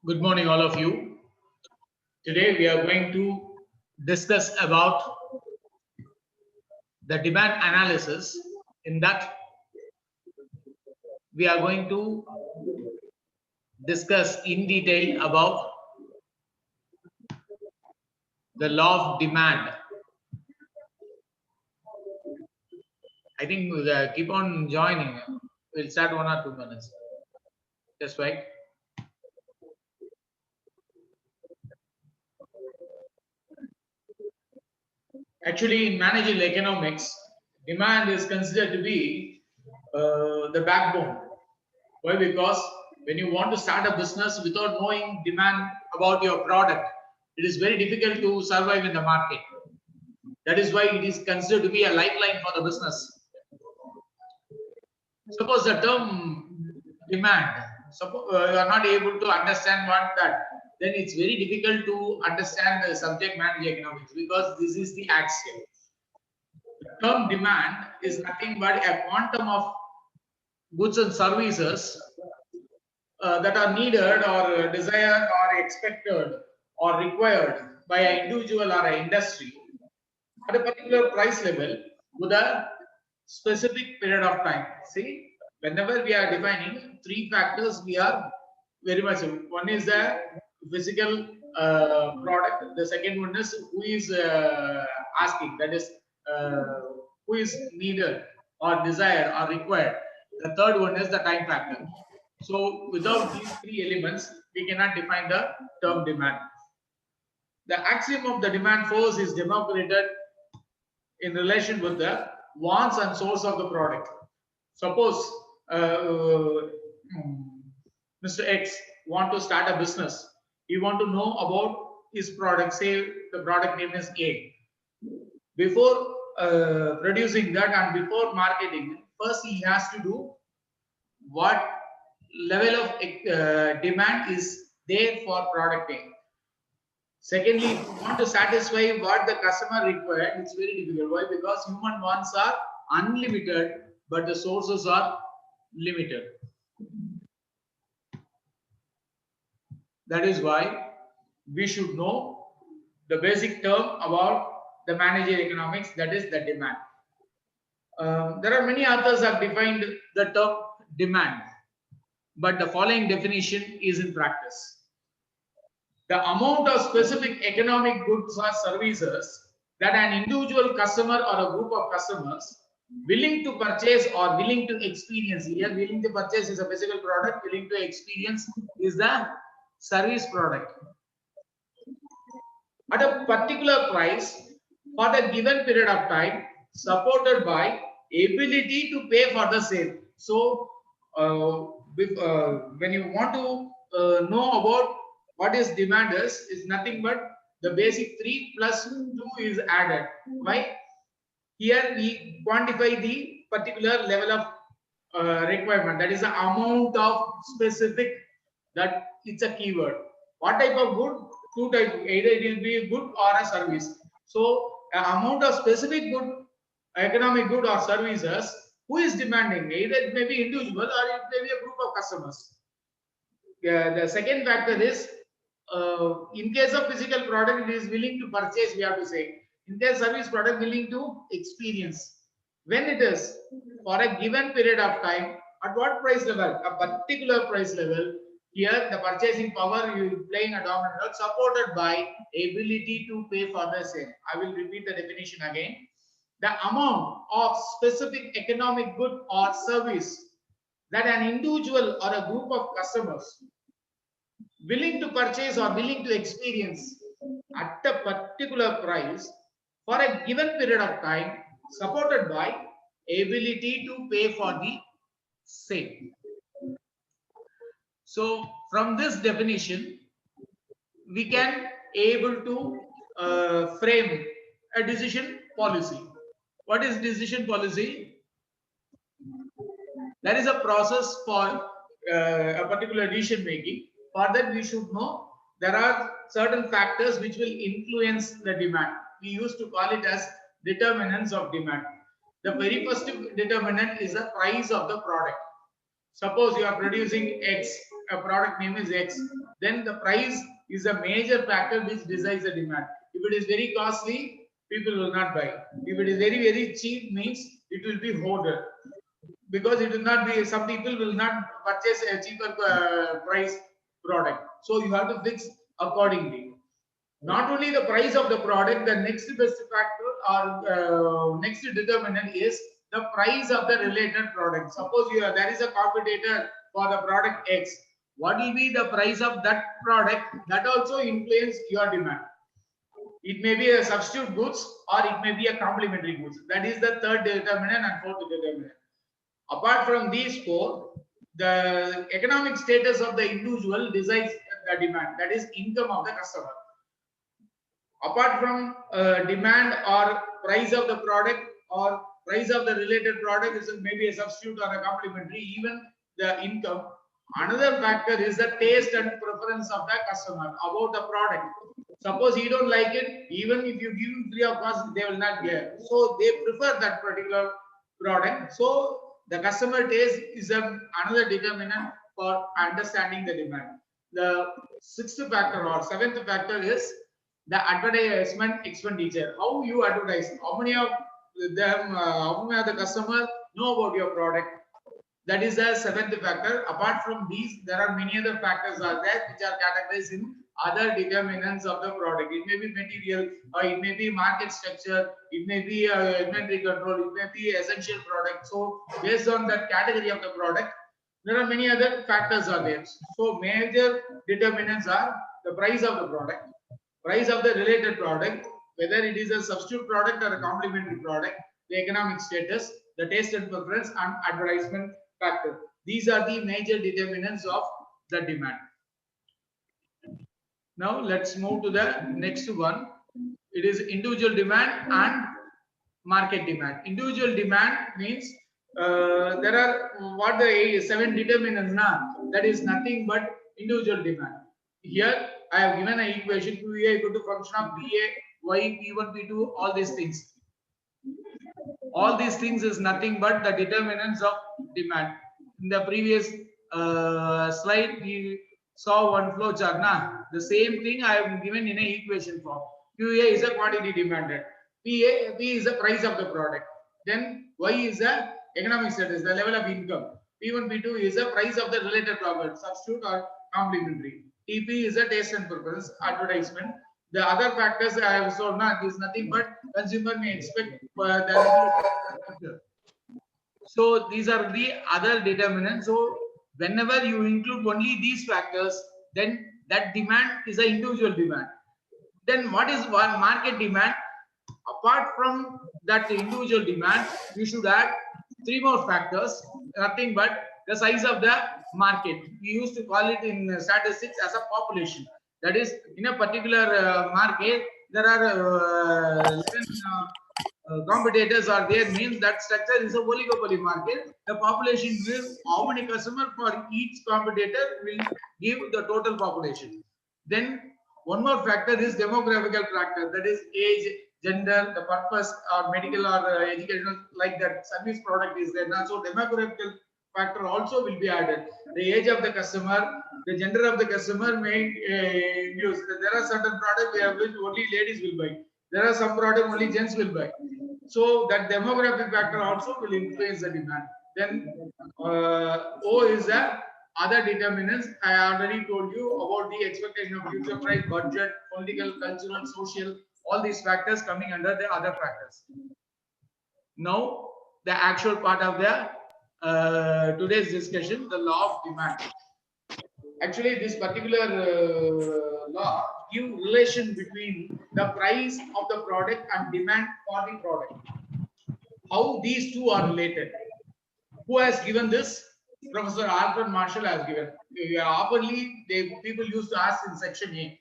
Good morning, all of you. Today we are going to discuss about the demand analysis. In that, we are going to discuss in detail about the law of demand. I think we'll keep on joining. We'll start 1 or 2 minutes. Just wait. Actually, in managerial economics, demand is considered to be the backbone. Why? Because when you want to start a business without knowing demand about your product, it is very difficult to survive in the market. That is why it is considered to be a lifeline for the business. Suppose the term demand, suppose you are not able to understand what that, then it's very difficult to understand the subject matter economics, because this is the axiom. The term demand is nothing but a quantum of goods and services that are needed or desired or expected or required by an individual or an industry at a particular price level with a specific period of time. See, whenever we are defining three factors, we are very much. One is the physical product. The second one is who is asking, that is who is needed or desired or required. The third one is the time factor. So without these three elements, we cannot define the term demand. The axiom of the demand force is demonstrated in relation with the wants and source of the product. Suppose Mr. X want to start a business. He want to know about his product. Say the product name is A. Before producing that and before marketing, first he has to do what level of demand is there for product A. Secondly, if you want to satisfy what the customer required, it's very difficult. Why? Because human wants are unlimited, but the sources are limited. That is why we should know the basic term about the managerial economics, that is the demand. There are many authors have defined the term demand, but the following definition is in practice. The amount of specific economic goods or services that an individual customer or a group of customers willing to purchase or willing to experience. Here, willing to purchase is a physical product, willing to experience is the service product at a particular price for the given period of time, supported by ability to pay for the same. So, when you want to know about what is demand is nothing but the basic 3 plus 2 is added. Why? Here we quantify the particular level of requirement, that is the amount of specific, that it's a keyword. What type of good? Two types, either it will be a good or a service. So amount of specific good, economic good or services, who is demanding? Either it may be individual or it may be a group of customers. The second factor is in case of physical product, it is willing to purchase, we have to say. In case service product, willing to experience. When it is for a given period of time, at what price level? A particular price level. Here, the purchasing power you playing a dominant role, supported by ability to pay for the same. I will repeat the definition again. The amount of specific economic good or service that an individual or a group of customers willing to purchase or willing to experience at a particular price for a given period of time, supported by ability to pay for the same. So from this definition, we can able to frame a decision policy. What is decision policy? That is a process for a particular decision making. For that, we should know there are certain factors which will influence the demand. We used to call it as determinants of demand. The very first determinant is the price of the product. Suppose you are producing X a product name is X, then the price is a major factor which decides the demand. If it is very costly, people will not buy. If it is very cheap, means it will be hoarded, because it will not be, some people will not purchase a cheaper price product. So you have to fix accordingly. Not only the price of the product, the next best factor or next determinant is the price of the related product. Suppose there is a competitor for the product X. What will be the price of that product? That also influence your demand. It may be a substitute goods or it may be a complementary goods. That is the third determinant and fourth determinant. Apart from these four, the economic status of the individual decides the demand. That is income of the customer. Apart from demand or price of the product or price of the related product, is maybe a substitute or a complementary, even the income. Another factor is the taste and preference of the customer about the product. Suppose he don't like it, even if you give him free of cost, they will not get. So they prefer that particular product. So the customer taste is another determinant for understanding the demand. The sixth factor or seventh factor is the advertisement expenditure. How you advertise? How many of them? How many of the customer know about your product? That is the seventh factor. Apart from these, there are many other factors are there which are categorized in other determinants of the product. It may be material, or it may be market structure, it may be inventory control, it may be essential product. So based on that category of the product, there are many other factors are there. So major determinants are the price of the product, price of the related product, whether it is a substitute product or a complementary product, the economic status, the taste and preference, and advertisement factor. These are the major determinants of the demand. Now let's move to the next one. It is individual demand and market demand. Individual demand means there are what the 7 determinants now. That is nothing but individual demand. Here I have given an equation QA equal to function of PA, Y, P1, P2, all these things. All these things is nothing but the determinants of demand. In the previous slide, we saw one flow chart. Now, the same thing I have given in an equation form. QA is a quantity demanded. P is the price of the product. Then Y is the economic status, the level of income. P1, P2 is the price of the related product, substitute or complementary. TP is a taste and preference, advertisement. The other factors I have shown now is nothing but consumer may expect so these are the other determinants. So whenever you include only these factors, then that demand is an individual demand. Then what is one market demand? Apart from that individual demand, you should add 3 more factors, nothing but the size of the market. We used to call it in statistics as a population. That is, in a particular market, there are 11 competitors are there, means that structure is a oligopoly market. The population will, how many customers for each competitor will give the total population. Then one more factor is demographical factor, that is age, gender, the purpose or medical or educational, like that service product is there now. So demographical factor also will be added. The age of the customer, the gender of the customer may use. There are certain products where only ladies will buy. There are some products only gents will buy. So that demographic factor also will influence the demand. Then O is the other determinants. I already told you about the expectation of future price, budget, political, cultural, social, all these factors coming under the other factors. Now the actual part of the today's discussion, the law of demand. Actually, this particular law give relation between the price of the product and demand for the product. How these two are related? Who has given this? Professor Alfred Marshall has given. Oftenly, people used to ask in section A.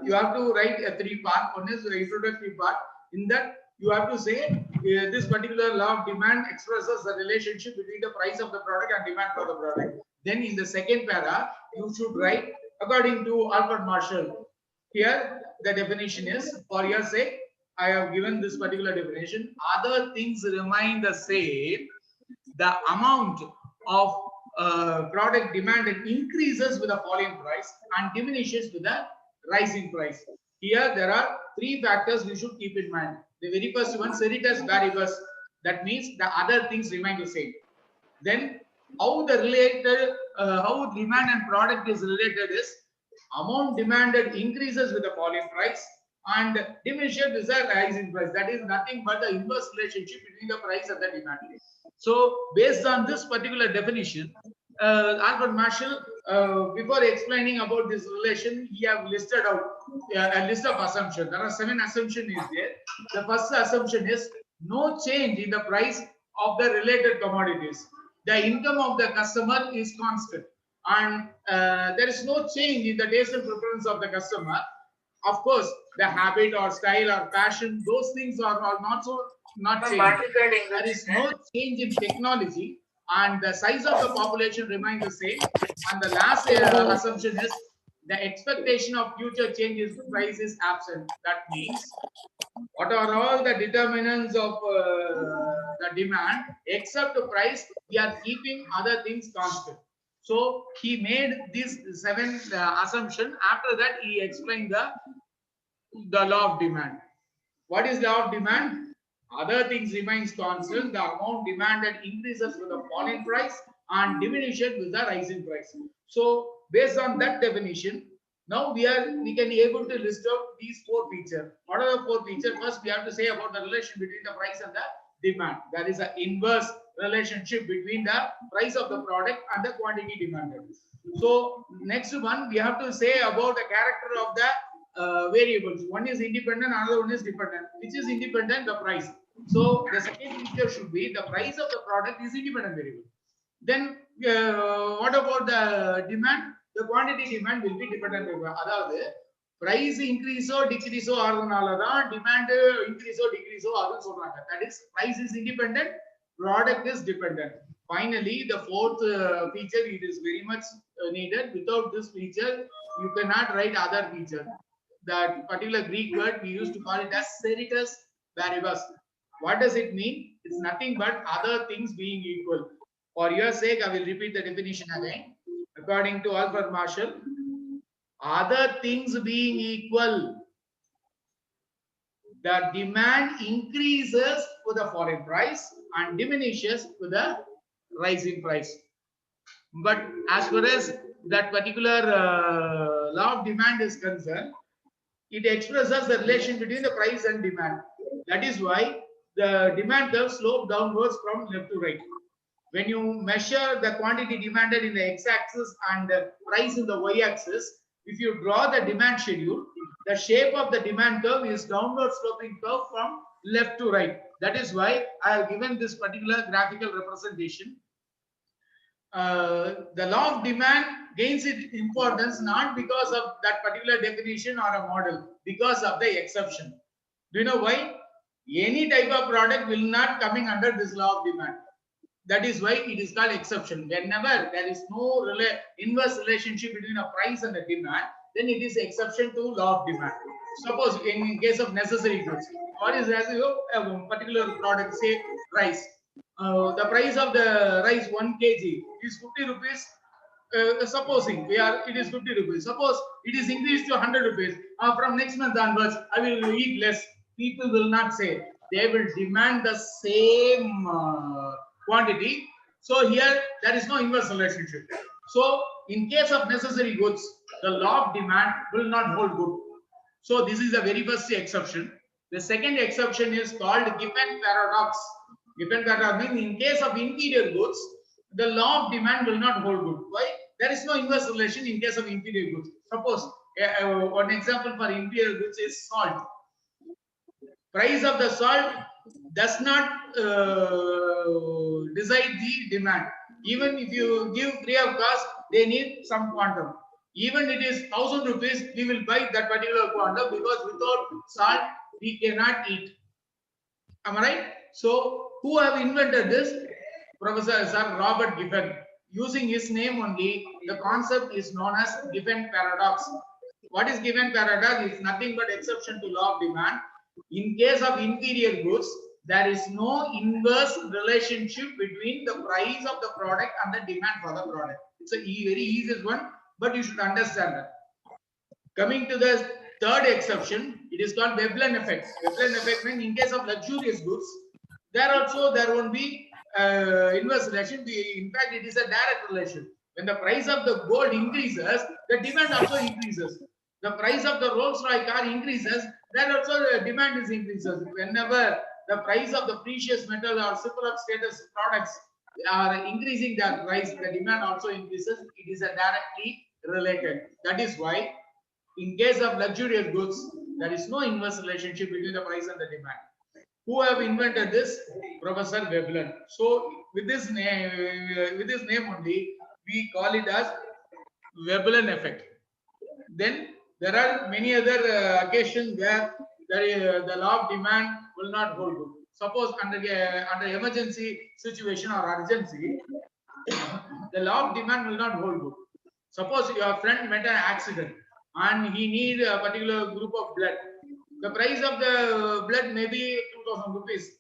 You have to write a 3-part. One is the introductory part. In that, you have to say this particular law of demand expresses the relationship between the price of the product and demand for the product. Then in the second para, you should write according to Alfred Marshall. Here, the definition is, for your sake, I have given this particular definition. Other things remain the same. The amount of product demand increases with a falling price and diminishes with a rising price. Here there are three factors we should keep in mind. The very first one, ceteris paribus. That means the other things remain the same. Then how the related, how demand and product is related is amount demanded increases with the falling price and diminishes with the rising price. That is nothing but the inverse relationship between the price and the demand. So based on this particular definition, Albert Marshall, before explaining about this relation, he have listed out a list of assumptions. There are 7 assumptions is there. The first assumption is no change in the price of the related commodities. The income of the customer is constant, and there is no change in the taste and preference of the customer. Of course, the habit or style or passion, those things are not changing. There is no change in technology, and the size of the population remains the same. And the last assumption is the expectation of future changes in price is absent. That means what are all the determinants of the demand except the price? We are keeping other things constant. So he made this 7 assumption. After that, he explained the law of demand. What is law of demand? Other things remains constant. The amount demanded increases with the falling price and diminishes with the rising price. So based on that definition, now we can be able to list out these 4 features. What are the 4 features? First, we have to say about the relation between the price and the demand. There is an inverse relationship between the price of the product and the quantity demanded. So next one, we have to say about the character of the variables. One is independent, another one is dependent. Which is independent? The price. So the second feature should be the price of the product is independent variable. Then what about the demand? The quantity demand will be dependent variable. அதாவது price increase or decrease ஆகிறதுனால தான் demand increase or decrease ஆகுதுன்னு சொல்றாங்க. That is, price is independent, product is dependent. Finally, the fourth feature, it is very much needed. Without this feature, you cannot write other feature. That particular Greek word, we used to call it as ceteris paribus. What does it mean? It's nothing but other things being equal. For your sake, I will repeat the definition again. According to Albert Marshall, other things being equal, the demand increases with the falling price and diminishes with the rising price. But as far as that particular law of demand is concerned, it expresses the relation between the price and demand. That is why the demand curve slopes downwards from left to right. When you measure the quantity demanded in the x-axis and the price in the y-axis, if you draw the demand schedule, the shape of the demand curve is downward sloping curve from left to right. That is why I have given this particular graphical representation. The law of demand gains its importance not because of that particular definition or a model, because of the exception. Do you know why? Any type of product will not coming under this law of demand. That is why it is called exception. Whenever there is no inverse relationship between a price and a demand, then it is exception to law of demand. Suppose in case of necessary goods, what is as a particular product, say rice. The price of the rice 1 kg is 50 rupees. Supposing it is 50 rupees. Suppose it is increased to 100 rupees. From next month onwards, I will eat less. People will not say. They will demand the same quantity. So here there is no inverse relationship. So in case of necessary goods, the law of demand will not hold good. So this is the very first exception. The second exception is called Giffen paradox. Giffen paradox means in case of inferior goods, the law of demand will not hold good. Why? There is no inverse relation in case of inferior goods. Suppose one example for inferior goods is salt. Price of the salt does not decide the demand. Even if you give free of cost, they need some quantum. Even it is 1000 rupees, we will buy that particular quantum because without salt we cannot eat. Am I right? So who have invented this? Professor Sir Robert Giffen. Using his name only, the concept is known as Giffen paradox. What is Giffen paradox? It's nothing but exception to law of demand. In case of inferior goods, there is no inverse relationship between the price of the product and the demand for the product. It's a very easiest one, but you should understand that. Coming to the third exception, it is called Veblen effect. Veblen effect means in case of luxurious goods, there won't be inverse relation. In fact, it is a direct relation. When the price of the gold increases, the demand also increases. The price of the Rolls-Royce car increases, there also the demand is increases. Whenever the price of the precious metal or super status products are increasing their price, the demand also increases. It is a directly related. That is why in case of luxurious goods, there is no inverse relationship between the price and the demand. Who have invented this? Professor Veblen. So with this name only, we call it as Veblen effect. Then there are many other occasions where the law of demand will not hold good. Suppose under emergency situation or urgency, the law of demand will not hold good. Suppose your friend met an accident and he need a particular group of blood. The price of the blood may be 2,000 rupees,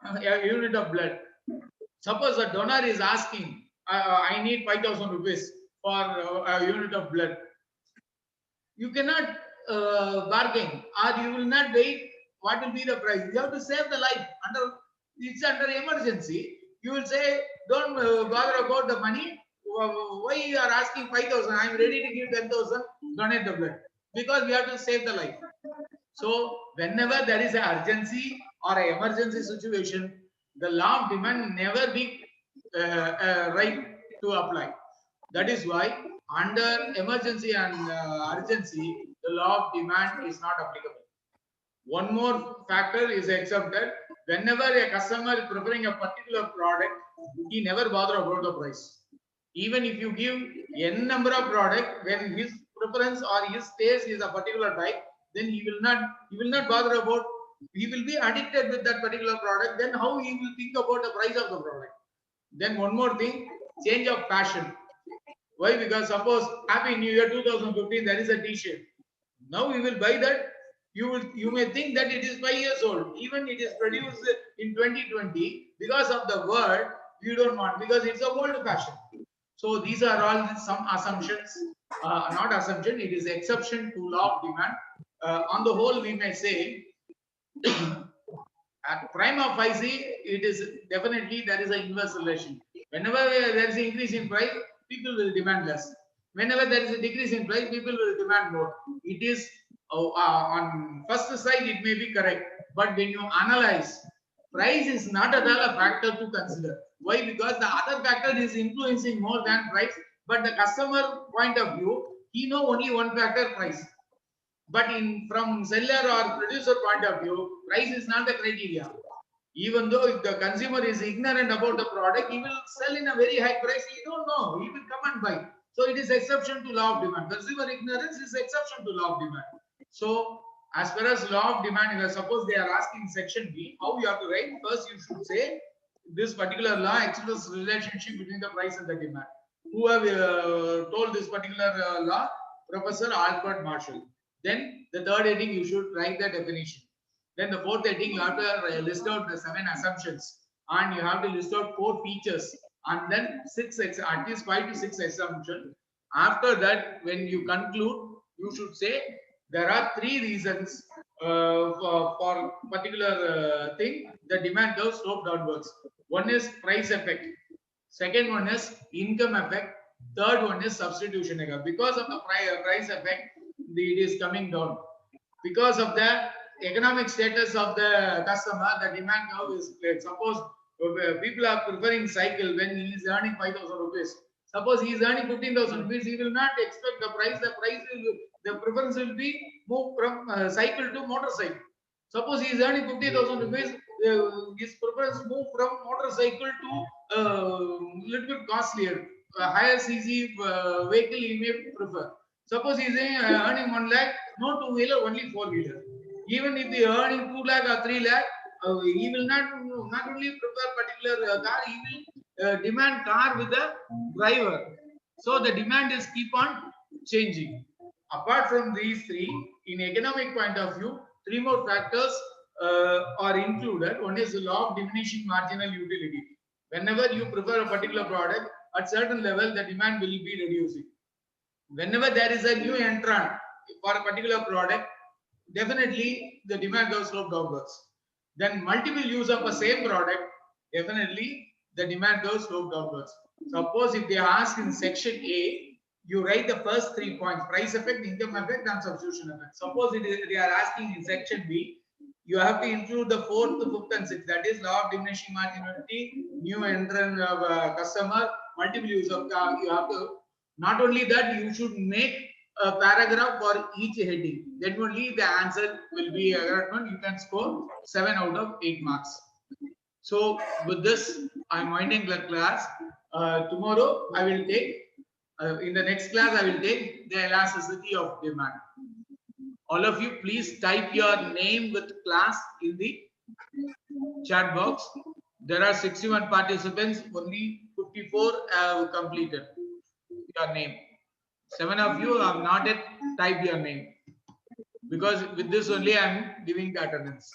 a unit of blood. Suppose the donor is asking, I need 5,000 rupees for a unit of blood. You cannot bargain, or you will not wait. What will be the price? You have to save the life. It's under emergency. You will say, don't bother about the money. Why you are asking 5,000? I am ready to give 10,000. Donate the blood, because we have to save the life. So whenever there is an urgency or an emergency situation, the law of demand never be right to apply. That is why under emergency and urgency, the law of demand is not applicable. One more factor is accepted. Whenever a customer is preferring a particular product, he never bother about the price. Even if you give n number of product, when his preference or his taste is a particular type, then he will not bother about. He will be addicted with that particular product. Then how he will think about the price of the product? Then one more thing, change of fashion. Why? Because suppose Happy New Year 2015, there is a T-shirt. Now we will buy that. You may think that it is 5 years old. Even it is produced in 2020. Because of the word, you don't want, because it's a old fashion. So these are all some assumptions. Not assumption, it is exception to law of demand. On the whole, we may say at prima facie, it is definitely there is an inverse relation. Whenever there is an increase in price, people will demand less. Whenever there is a decrease in price, people will demand more. It is on first side, it may be correct, but when you analyze, price is not at all a factor to consider. Why? Because the other factor is influencing more than price. But the customer point of view, he know only one factor, price. But from seller or producer point of view, price is not the criteria. Even though if the consumer is ignorant about the product, he will sell in a very high price. He don't know. He will come and buy. So it is exception to law of demand. Consumer ignorance is exception to law of demand. So as far as law of demand, suppose they are asking section B, how you have to write? First, you should say this particular law expresses relationship between the price and the demand. Who have told this particular law? Professor Alfred Marshall. Then the third heading, you should write the definition. Then the fourth heading, you have to list out the 7 assumptions, and you have to list out 4 features, and then at least 5 to 6 assumptions. After that, when you conclude, you should say there are 3 reasons for particular thing. The demand curve slope downwards. One is price effect. Second one is income effect. Third one is substitution effect. Because of the price effect, it is coming down. Because of the economic status of the customer, the demand curve is played. Suppose people are preferring cycle when he is earning 5,000 rupees. Suppose he is earning 15,000 rupees, he will not expect the price. The preference will be move from cycle to motorcycle. Suppose he is earning 50,000 rupees, his preference move from motorcycle to little bit costlier, higher cc vehicle he may prefer. Suppose he is earning 1 lakh, no 2-wheeler, only 4-wheeler. Even if he earning 2 lakh or 3 lakh, he will not only prefer particular car, he will demand car with a driver. So the demand is keep on changing. Apart from these 3, in economic point of view, 3 more factors are included. One is the law of diminishing marginal utility. Whenever you prefer a particular product, at certain level, the demand will be reducing. Whenever there is a new entrant for a particular product, definitely the demand goes slope downwards. Then multiple use of a same product, definitely the demand goes slope downwards. Suppose if they ask in section A, you write the first 3 points: price effect, income effect, and substitution effect. Suppose they are asking in section B, you have to include the fourth, fifth, and sixth. That is law of diminishing marginality, new entrant of customer, multiple use of car. You have to, not only that, you should make a paragraph for each heading. Then only the answer will be a correct one. You can score 7 out of 8 marks. So with this, I'm winding the class. Tomorrow I will take, in the next class I will take the elasticity of demand. All of you, please type your name with class in the chat box. There are 61 participants, only 54 have completed your name. 7 of you have not yet typed your name, because with this only I am giving the attendance.